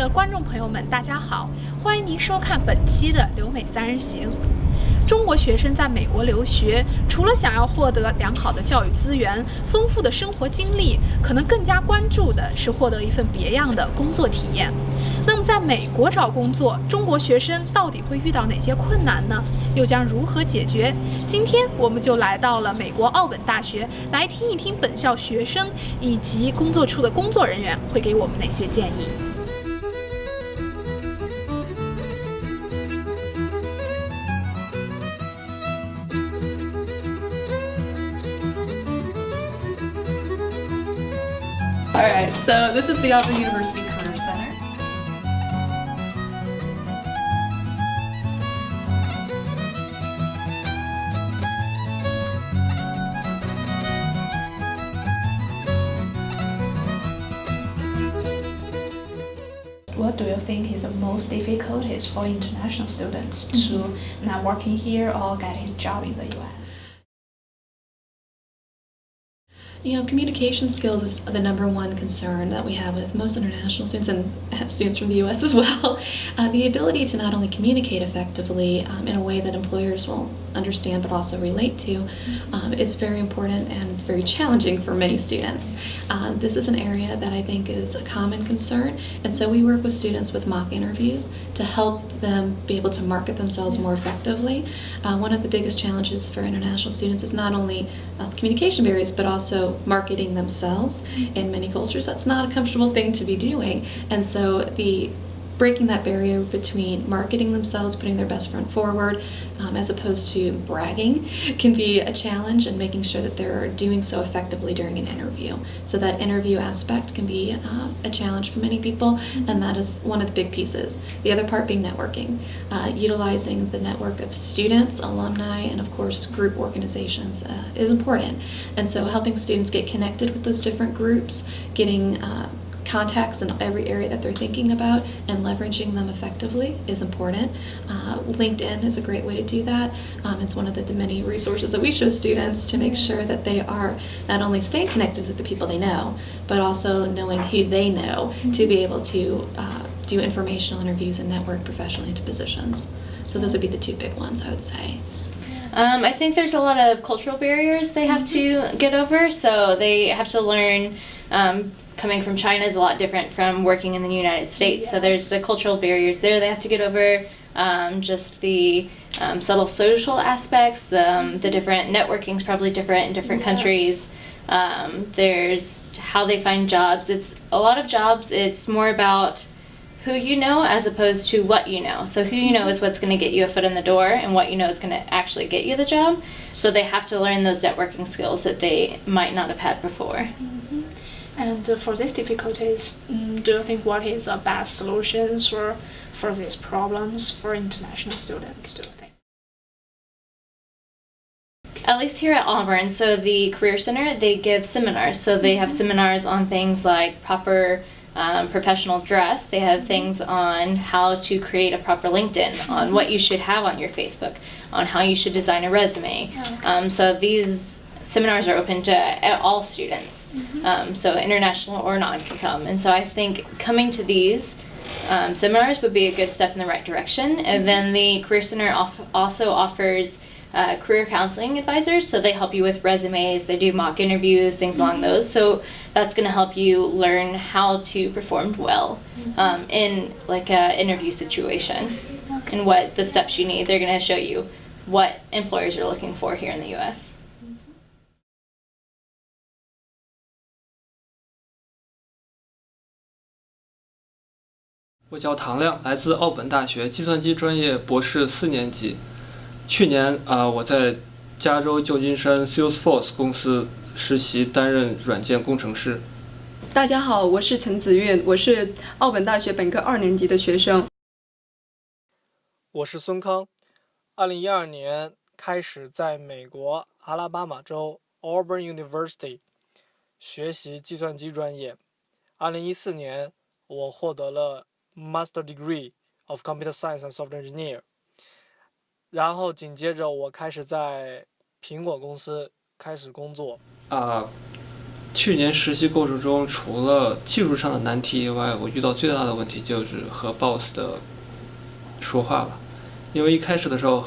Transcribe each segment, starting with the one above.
的观众朋友们，大家好，欢迎您收看本期的留美三人行。中国学生在美国留学，除了想要获得良好的教育资源、丰富的生活经历，可能更加关注的是获得一份别样的工作体验。那么，在美国找工作，中国学生到底会遇到哪些困难呢？又将如何解决？今天我们就来到了美国奥本大学，来听一听本校学生以及工作处的工作人员会给我们哪些建议。All right, so this is the Auburn University Career Center. What do you think is the most difficult is for international students to networking here or getting a job in the US? You know, communication skills is the #1 concern that we have with most international students and students from the U.S. as well. The ability to not only communicate effectively in a way that employers will understand but also relate to is very important and very challenging for many students. This is an area that I think is a common concern, and so we work with students with mock interviews to help them be able to market themselves more effectively. One of the biggest challenges for international students is not only communication barriers but also marketing themselves. In many cultures, that's not a comfortable thing to be doing, and so breaking that barrier between marketing themselves, putting their best foot forward, as opposed to bragging, can be a challenge, and making sure that they're doing so effectively during an interview. So that interview aspect can be a challenge for many people, and that is one of the big pieces. The other part being networking, utilizing the network of students, alumni, and of course group organizations is important. And so helping students get connected with those different groups, getting contacts in every area that they're thinking about and leveraging them effectively is important. LinkedIn is a great way to do that. It's one of the many resources that we show students to make sure that they are not only staying connected with the people they know, but also knowing who they know to be able to do informational interviews and network professionally into positions. So those would be the two big ones, I would say. I think there's a lot of cultural barriers they have to get over, so they have to learn coming from China is a lot different from working in the United States. Yes. So there's the cultural barriers there they have to get over, just the subtle social aspects, the different networking is probably different in different countries. There's how they find jobs. It's a lot of jobs, it's more about who you know as opposed to what you know. So who you know is what's going to get you a foot in the door, and what you know is going to actually get you the job. So they have to learn those networking skills that they might not have had before. And for these difficulties, do you think what is the best solutions for these problems for international students, do you think? At least here at Auburn, so the Career Center, they give seminars. So they have seminars on things like proper professional dress. They have things on how to create a proper LinkedIn, on what you should have on your Facebook, on how you should design a resume. So these seminars are open to all students, so international or non can come. And so I think coming to these seminars would be a good step in the right direction. And then the Career Center also offers career counseling advisors, so they help you with resumes, they do mock interviews, things along those. So that's going to help you learn how to perform well in like an interview situation, and what the steps you need. They're going to show you what employers are looking for here in the U.S. 我叫唐亮，来自奥本大学计算机专业博士4年级。去年我在加州旧金山 Salesforce 公司实习，担任软件工程师。大家好，我是陈子韵，我是奥本大学本科2年级的学生。我是孙康，2012年开始在美国阿拉巴马州 Auburn University 学习计算机专业。2014年我获得了 Master Degree of Computer Science and Software Engineer， 然后紧接着我开始在苹果公司开始工作。去年实习过程中，除了技术上的难题以外，我遇到最大的问题就是和 boss 的说话了。因为一开始的时候，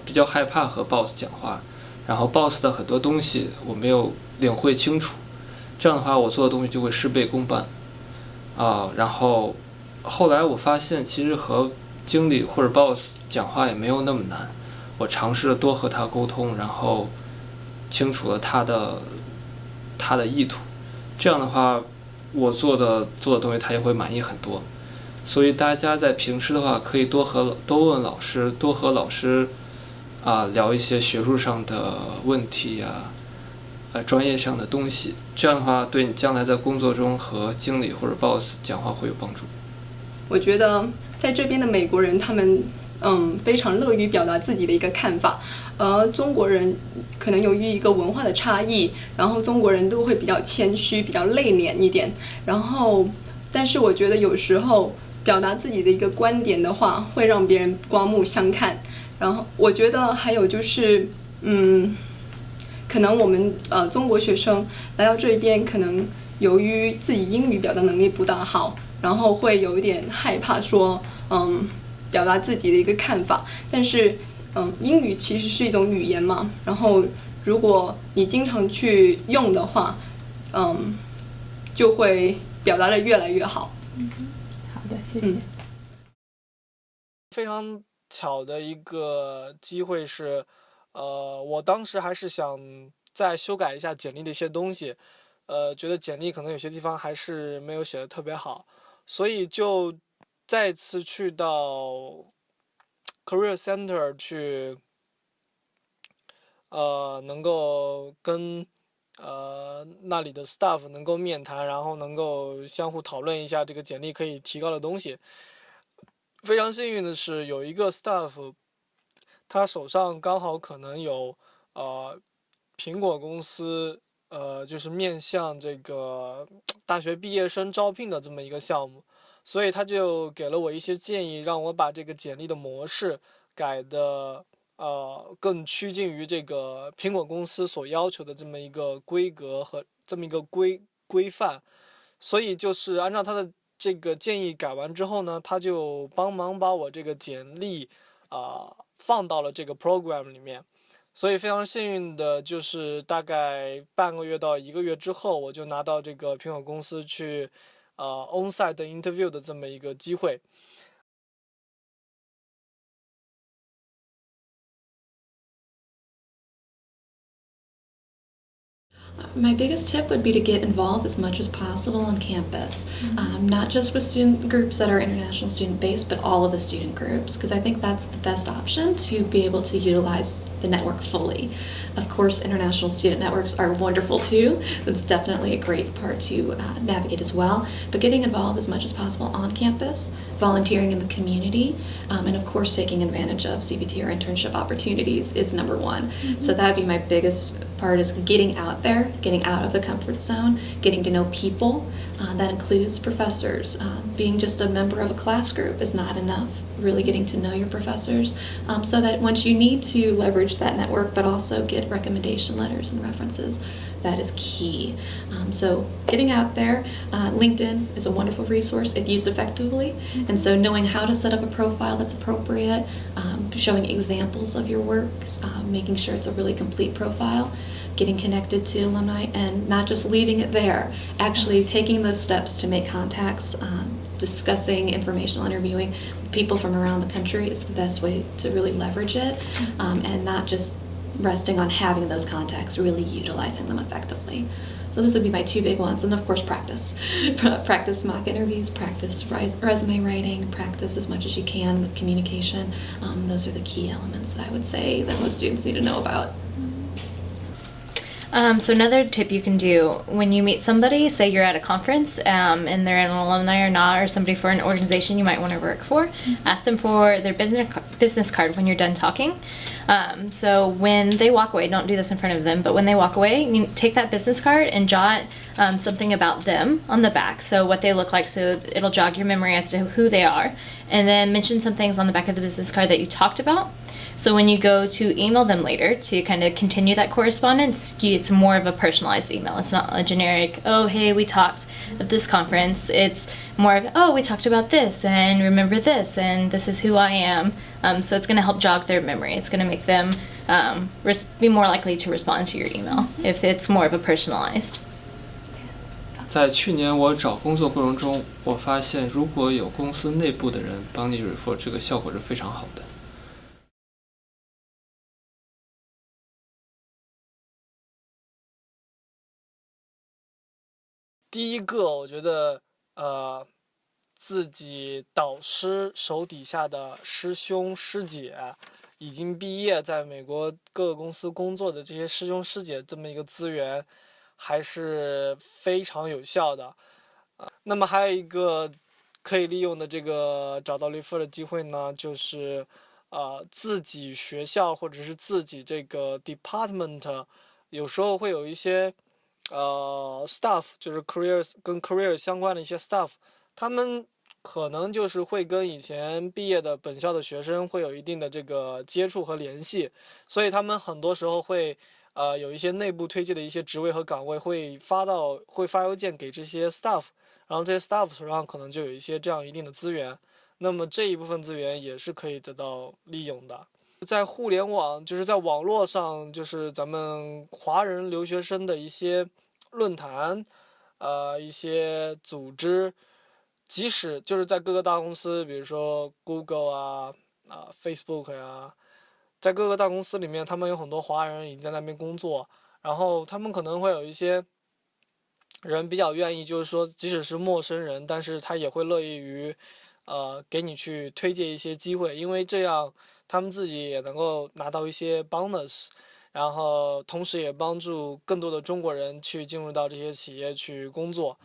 比较害怕和 boss 讲话，然后 boss 的很多东西我没有领会清楚，这样的话我做的东西就会事倍功半。然后后来我发现，其实和经理或者 boss 讲话也没有那么难。我尝试着多和他沟通，然后清楚了他的意图，这样的话，我做的东西他也会满意很多。所以大家在平时的话，可以多问老师，多和老师聊一些学术上的问题呀，专业上的东西。这样的话，对你将来在工作中和经理或者 boss 讲话会有帮助。我觉得在这边的美国人，他们非常乐于表达自己的一个看法，而中国人可能由于一个文化的差异，然后中国人都会比较谦虚，比较内敛一点。然后，但是我觉得有时候表达自己的一个观点的话，会让别人刮目相看。然后我觉得还有就是，可能我们中国学生来到这边，可能由于自己英语表达能力不大好，然后会有一点害怕说，表达自己的一个看法。但是，英语其实是一种语言嘛，然后如果你经常去用的话，就会表达的越来越好。好的，谢谢。非常巧的一个机会是，我当时还是想再修改一下简历的一些东西，觉得简历可能有些地方还是没有写的特别好，所以就再次去到 Career Center 去，能够跟那里的 staff 能够面谈，然后能够相互讨论一下这个简历可以提高的东西。非常幸运的是，有一个 staff， 他手上刚好可能有苹果公司就是面向这个大学毕业生招聘的这么一个项目，所以他就给了我一些建议，让我把这个简历的模式改的更趋近于这个苹果公司所要求的这么一个规格和这么一个规范。所以就是按照他的这个建议改完之后呢，他就帮忙把我这个简历放到了这个 program 里面。所以非常幸运的就是大概半个月到1个月之后，我就拿到这个苹果公司去on-site interview 的这么一个机会。My biggest tip would be to get involved as much as possible on campus, not just with student groups that are international student based, but all of the student groups, because I think that's the best option to be able to utilize the network fully. Of course, international student networks are wonderful too. That's definitely a great part to navigate as well. But getting involved as much as possible on campus, volunteering in the community, and of course taking advantage of CBT or internship opportunities is number one. So that would be my biggest part, is getting out there, getting out of the comfort zone, getting to know people. That includes professors. Being just a member of a class group is not enough. Really getting to know your professors, so that once you need to leverage that network, but also get recommendation letters and references, that is key. So getting out there, LinkedIn is a wonderful resource if used effectively, and so knowing how to set up a profile that's appropriate, showing examples of your work, making sure it's a really complete profile, getting connected to alumni, and not just leaving it there, actually taking those steps to make contacts, discussing informational interviewing with people from around the country is the best way to really leverage it, and not just resting on having those contacts, really utilizing them effectively. So those would be my two big ones, and of course practice. Practice mock interviews, practice resume writing, practice as much as you can with communication. Those are the key elements that I would say that most students need to know about. So another tip you can do when you meet somebody, say you're at a conference and they're an alumni or not, or somebody for an organization you might want to work for, ask them for their business card when you're done talking. So when they walk away, don't do this in front of them, but when they walk away, you take that business card and jot something about them on the back, so what they look like, so it'll jog your memory as to who they are. and then mention some things on the back of the business card that you talked about. So when you go to email them later to kind of continue that correspondence, it's more of a personalized email. It's not a generic, oh, hey, we talked at this conference. It's more of, oh, we talked about this, and remember this, and this is who I am. So it's going to help jog their memory. It's going to make them be more likely to respond to your email if it's more of a personalized. 在去年我找工作过程中，我发现如果有公司内部的人帮你 refer， 这个效果是非常好的。第一个，我觉得自己导师手底下的师兄师姐已经毕业，在美国各个公司工作的这些师兄师姐这么一个资源，还是非常有效的。那么还有一个可以利用的这个找到 refer 的机会呢，就是自己学校或者是自己这个 department 有时候会有一些staff， 就是 跟 career 相关的一些 staff， 他们可能就是会跟以前毕业的本校的学生会有一定的这个接触和联系，所以他们很多时候会有一些内部推荐的一些职位和岗位会发邮件给这些 staff， 然后这些 staff 手上可能就有一些这样一定的资源，那么这一部分资源也是可以得到利用的。在互联网，就是在网络上，就是咱们华人留学生的一些论坛，一些组织，即使就是在各个大公司，比如说 Google Facebook 在各个大公司里面，他们有很多华人已经在那边工作，然后他们可能会有一些人比较愿意，就是说即使是陌生人，但是他也会乐意于给你去推荐一些机会，因为这样他们自己也能够拿到一些 bonus， 然后同时也帮助更多的中国人去进入到这些企业去工作。